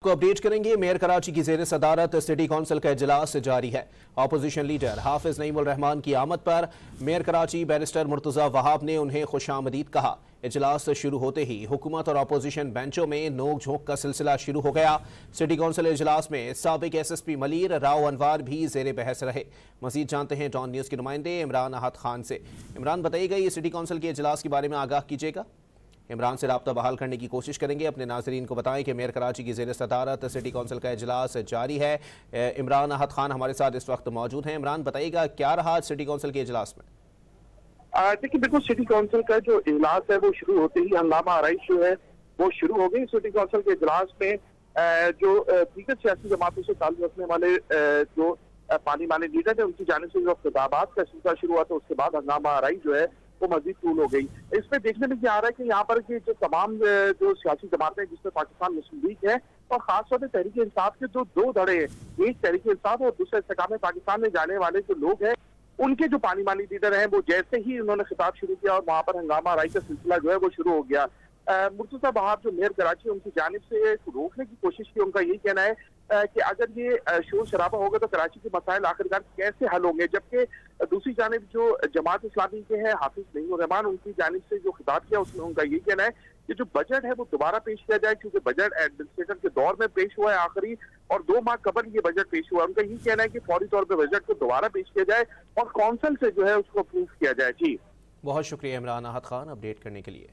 आपको अपडेट करेंगे। मेयर कराची की ज़ेर सदारत सिटी कौंसिल का इजलास जारी है। अपोजिशन लीडर हाफिज नईमुल रहमान की आमद पर मेयर कराची बैरिस्टर मुर्तज़ा वहाब ने उन्हें खुशामदीद कहा। इजलास शुरू होते ही हुकूमत और अपोजिशन बेंचों में नोक झोंक का सिलसिला शुरू हो गया। सिटी कौंसिल इजलास में साबिक SSP मलीर राव अनवार भी ज़ेर बहस रहे। मजीद जानते हैं डॉन न्यूज़ के नुमाइंदे इमरान अहद खान से। इमरान, बताइएगा ये सिटी कौंसिल के इजलास के बारे में आगाह कीजिएगा। इमरान से राब्ता बहाल करने की कोशिश करेंगे। अपने नाजरीन को बताएं कि मेयर कराची की ज़ेर सदारत सिटी कौंसिल का इजलास जारी है। इमरान अहद खान हमारे साथ इस वक्त मौजूद हैं। इमरान, बताइएगा क्या रहा सिटी कौंसिल के इजलास में? देखिए, बिल्कुल सिटी कौंसिल का जो इजलास है वो शुरू होते ही हंगामा आराइश जो है वो शुरू हो गई। सिटी कौंसिल के इजलास में जो दीगर सियासी जमातों से ताल्लुक रखने वाले जो पार्लिमानी लीडर है उनकी जानिब से जो खिताबात का सिलसिला शुरू हुआ, तो उसके बाद हंगामा आराइश जो है वो मजीद तूल हो गई। इसमें देखने में क्या आ रहा है कि यहाँ पर की जो तमाम जो सियासी जमातें जिसमें पाकिस्तान मुस्लिम लीग है और खासतौर पर तहरीक इंसाफ के जो दो धड़े हैं, एक तहरीक इंसाफ और दूसरे इस्तेकाम पाकिस्तान में जाने वाले जो लोग हैं, उनके जो पार्लिमानी लीडर हैं वो जैसे ही उन्होंने खिताब शुरू किया और वहां पर हंगामा आराई का सिलसिला जो है वो शुरू हो गया। मुर्तज़ा वहाब जो मेयर कराची उनकी जानिब से रोकने की कोशिश की। उनका यही कहना है कि अगर ये शोर शराबा होगा तो कराची के मसाइल आखिरकार कैसे हल होंगे। जबकि दूसरी जानिब जो जमात इस्लामी के हैं हाफिज नईमुल रहमान, उनकी जानिब से जो खिताब किया उसमें उनका यही कहना है कि जो बजट है वो दोबारा पेश किया जाए, क्योंकि बजट एडमिनिस्ट्रेटर के दौर में पेश हुआ है आखिरी, और 2 माह कबल ये बजट पेश हुआ। उनका यही कहना है कि फौरी तौर पर बजट को दोबारा पेश किया जाए और कौंसिल से जो है उसको अप्रूव किया जाए। जी, बहुत शुक्रिया इमरान अहद खान अपडेट करने के लिए।